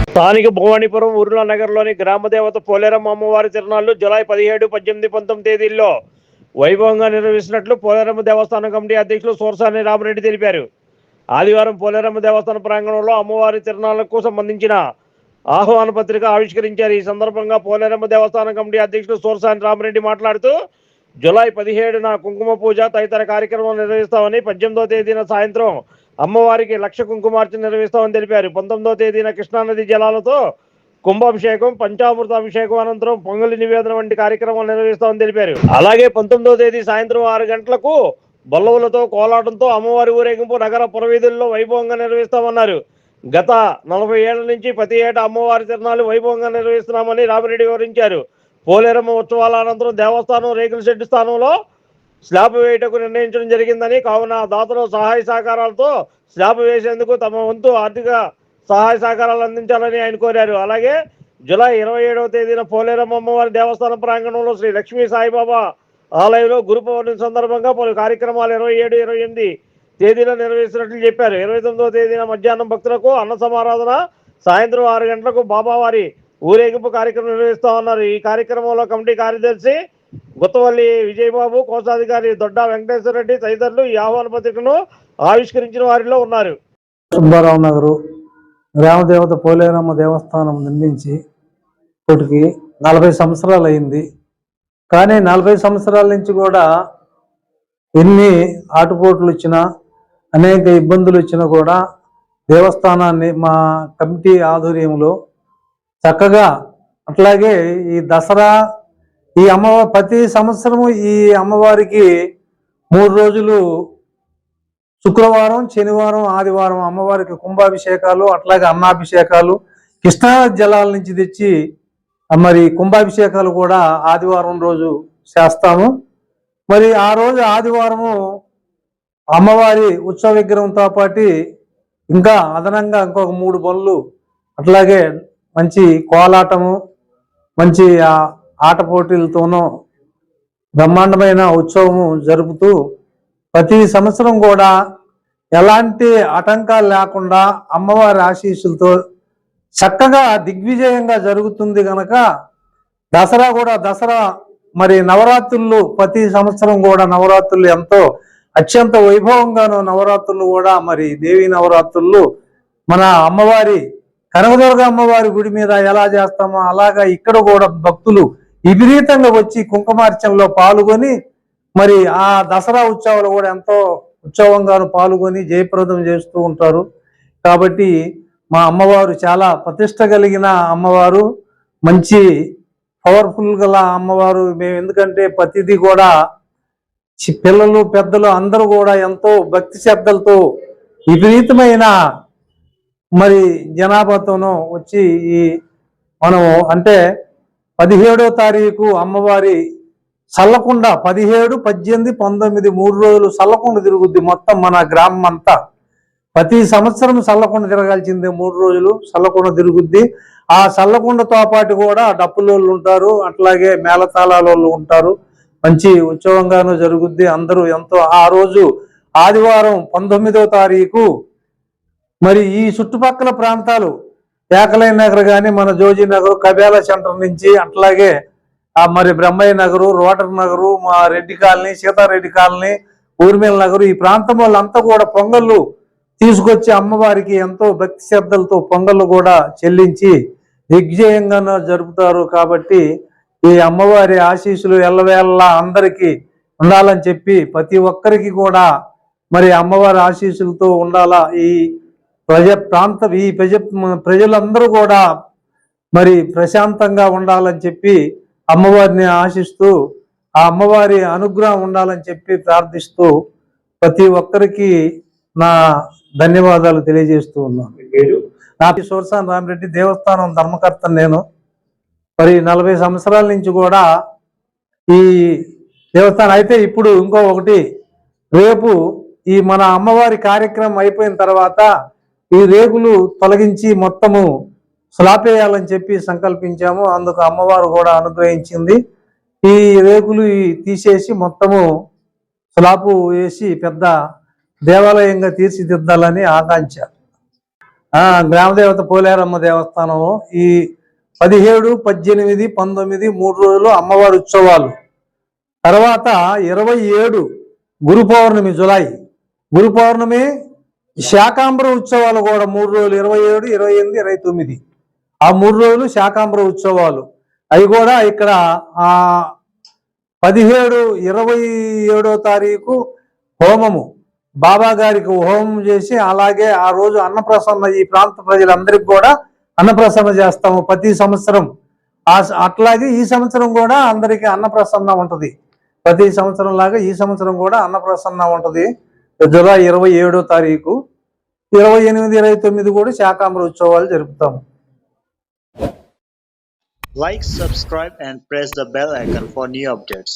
స్థానిక భవానీపురం ఉర్లా నగర్లోని గ్రామదేవత పోలేరమ్మ అమ్మవారి తిరునాళ్లు జూలై 17, 18, 19 తేదీల్లో వైభవంగా నిర్వహిస్తున్నట్లు పోలేరమ్మ దేవస్థానం కమిటీ అధ్యక్షులు సూరసాని రామరెడ్డి తెలిపారు. ఆదివారం పోలేరమ్మ దేవస్థాన ప్రాంగణంలో అమ్మవారి తిరునాళ్లకు సంబంధించిన ఆహ్వాన పత్రిక ఆవిష్కరించారు. ఈ సందర్భంగా పోలేరమ్మ దేవస్థానం కమిటీ అధ్యక్షులు సూరసాని రామరెడ్డి మాట్లాడుతూ జూలై 17న కుంకుమ పూజ తదితర కార్యక్రమాలు నిర్వహిస్తామని, 18వ తేదీన సాయంత్రం అమ్మవారికి లక్ష కుంకుమార్చన నిర్వహిస్తామని తెలిపారు. 19వ తేదీన కృష్ణానది జలాలతో కుంభాభిషేకం, పంచామృత అభిషేకం అనంతరం పొంగలి నివేదన వంటి కార్యక్రమాలు నిర్వహిస్తామని తెలిపారు. అలాగే 19వ తేదీ సాయంత్రం 6 గంటలకు బొల్లవులతో కోలాటంతో అమ్మవారి ఊరేగింపు నగర పురవీధుల్లో వైభవంగా నిర్వహిస్తామన్నారు. గత 40 ఏళ్ల నుంచి ప్రతి ఏటా అమ్మవారి తిరునాళ్లు వైభవంగా నిర్వహిస్తున్నామని రామిరెడ్డి వివరించారు. పోలేరమ్మ ఉత్సవాల అనంతరం దేవస్థానం రేకుల షెడ్డు స్థానంలో స్లాబ్ వేయటకు నిర్ణయించడం జరిగిందని, కావున దాతలు సహాయ సహకారాలతో స్లాబ్ వేసేందుకు తమ వంతు ఆర్థిక సహాయ సహకారాలు అందించాలని ఆయన కోరారు. అలాగే జూలై 27వ తేదీన పోలేరమ్మ అమ్మవారి దేవస్థానం ప్రాంగణంలో శ్రీ లక్ష్మీ సాయిబాబా ఆలయంలో గురు పౌర్ణమి సందర్భంగా పలు కార్యక్రమాలు 27, 28 తేదీలో నిర్వహిస్తున్నట్లు చెప్పారు. 29వ తేదీన మధ్యాహ్నం భక్తులకు అన్న సమారాధన, సాయంత్రం 6 గంటలకు బాబావారి ఊరేగింపు కార్యక్రమం నిర్వహిస్తామన్నారు. ఈ కార్యక్రమంలో కమిటీ కార్యదర్శి గుత్తవల్లి విజయబాబు, కోశాధికారి దొడ్డా వెంకటేశ్వర రెడ్డి తదితరులు ఈ ఆహ్వాన పత్రికను ఆవిష్కరించిన వారిలో ఉన్నారు. సుబ్బారావు నగరు గ్రామదేవత పోలేరమ్మ దేవస్థానం నిర్మించి ఇప్పటికి 40 సంవత్సరాలు అయింది. కానీ 40 సంవత్సరాల నుంచి కూడా ఎన్ని ఆటుపోట్లు వచ్చినా, అనేక ఇబ్బందులు వచ్చినా కూడా దేవస్థానాన్ని మా కమిటీ ఆధ్వర్యంలో చక్కగా, అట్లాగే ఈ దసరా, ఈ అమ్మవారి ప్రతి సంవత్సరము ఈ అమ్మవారికి 3 రోజులు శుక్రవారం, శనివారం, ఆదివారం అమ్మవారికి కుంభాభిషేకాలు, అట్లాగే అన్నాభిషేకాలు, కృష్ణా జలాల నుంచి తెచ్చి మరి కుంభాభిషేకాలు కూడా ఆదివారం రోజు చేస్తాము. మరి ఆ రోజు ఆదివారము అమ్మవారి ఉత్సవ విగ్రహంతో పాటు ఇంకా అదనంగా ఇంకొక 3 బండ్లు, అట్లాగే మంచి కోలాటము, మంచి ఆట పోటీలతోనూ బ్రహ్మాండమైన ఉత్సవము జరుపుతూ ప్రతి సంవత్సరం కూడా ఎలాంటి ఆటంకాలు లేకుండా అమ్మవారి ఆశీస్సులతో చక్కగా దిగ్విజయంగా జరుగుతుంది కనుక దసరా మరి నవరాత్రులు ప్రతి సంవత్సరం కూడా నవరాత్రులు ఎంతో అత్యంత వైభవంగాను నవరాత్రులు కూడా మరి దేవీ నవరాత్రులు మన అమ్మవారి కనకదుర్గ అమ్మవారి గుడి మీద ఎలా చేస్తామో అలాగా ఇక్కడ కూడా భక్తులు విపరీతంగా వచ్చి కుంకుమార్చనలో పాల్గొని మరి ఆ దసరా ఉత్సవాలు కూడా ఎంతో ఉత్సవంగాను పాల్గొని జయప్రదం చేస్తూ ఉంటారు. కాబట్టి మా అమ్మవారు చాలా ప్రతిష్ట కలిగిన అమ్మవారు, మంచి పవర్ఫుల్ గల అమ్మవారు. మేము ఎందుకంటే ప్రతిదీ కూడా పిల్లలు పెద్దలు అందరూ కూడా ఎంతో భక్తి శ్రద్ధలతో విపరీతమైన మరి జనాభాతోనూ వచ్చి ఈ మనము అంటే 17వ తారీఖు అమ్మవారి చల్లకుండ 17, 18, 19 3 రోజులు చల్లకుండ తిరుగుద్ది మొత్తం మన గ్రామం అంతా. ప్రతి సంవత్సరం చల్లకుండ తిరగాల్సిందే, 3 రోజులు చల్లకుండ తిరుగుద్ది. ఆ చల్లకుండతో పాటు కూడా డప్పులోళ్ళు ఉంటారు, అట్లాగే మేళతాళాలోళ్ళు ఉంటారు. మంచి ఉత్సవంగానూ జరుగుద్ది. అందరూ ఎంతో ఆ రోజు ఆదివారం 19వ తారీఖు మరి ఈ చుట్టుపక్కల ప్రాంతాలు ఏకలైన నగర్ కానీ, మన జోజీ నగరు, కబేలా సెంటర్ నుంచి, అట్లాగే మరి బ్రహ్మయ్య నగరు, రోటర్ నగరు, మా రెడ్డి కాలనీ, సీతారెడ్డి కాలనీ, ఊర్మిళ నగరు, ఈ ప్రాంతం వాళ్ళంతా కూడా పొంగళ్ళు తీసుకొచ్చి అమ్మవారికి ఎంతో భక్తి శ్రద్ధలతో పొంగళ్ళు కూడా చెల్లించి దిగ్విజయంగా జరుపుతారు. కాబట్టి ఈ అమ్మవారి ఆశీస్సులు ఎల్లవేళలా అందరికీ ఉండాలని చెప్పి ప్రతి ఒక్కరికి కూడా మరి అమ్మవారి ఆశీస్సులతో ఉండాలా. ఈ ప్రజలందరూ కూడా మరి ప్రశాంతంగా ఉండాలని చెప్పి అమ్మవారిని ఆశిస్తూ, ఆ అమ్మవారి అనుగ్రహం ఉండాలని చెప్పి ప్రార్థిస్తూ ప్రతి ఒక్కరికి నా ధన్యవాదాలు తెలియజేస్తూ ఉన్నాను. నా పేరు సూరసాని రామిరెడ్డి, దేవస్థానం ధర్మకర్త నేను. మరి 40 సంవత్సరాల నుంచి కూడా ఈ దేవస్థానం అయితే ఇప్పుడు ఒకటి రేపు ఈ మన అమ్మవారి కార్యక్రమం అయిపోయిన తర్వాత ఈ రేకులు తొలగించి మొత్తము స్లాబ్ వేయాలని చెప్పి సంకల్పించాము. అందుకు అమ్మవారు కూడా అనుగ్రహించింది. ఈ రేకులు తీసేసి మొత్తము స్లాబ్ వేసి పెద్ద దేవాలయంగా తీర్చిదిద్దాలని ఆకాంక్ష. గ్రామదేవత పోలేరమ్మ దేవస్థానం ఈ 17, 18, 19 3 రోజులు అమ్మవారి ఉత్సవాలు. తర్వాత 27 గురు పౌర్ణమి, జులై గురు పౌర్ణమి, శాకాంబర ఉత్సవాలు కూడా 3 రోజులు, 27, 28, 29 ఆ 3 రోజులు శాకాంబర ఉత్సవాలు. అవి కూడా ఇక్కడ 17, 27వ తారీఖు హోమము, బాబా గారికి హోమం చేసి, అలాగే ఆ రోజు అన్నప్రసన్న, ఈ ప్రాంత ప్రజలందరికీ కూడా అన్నప్రసన్న చేస్తాము ప్రతి సంవత్సరం. అట్లాగే ఈ సంవత్సరం కూడా అందరికీ అన్నప్రసన్న ఉంటుంది. ప్రతి సంవత్సరం లాగా ఈ సంవత్సరం కూడా అన్నప్రసన్న ఉంటుంది. జూలై 27వ తారీఖు, 28, 29 కూడా శాకాంబర ఉత్సవాలు జరుపుతాము. Like, subscribe and press the bell icon for new updates.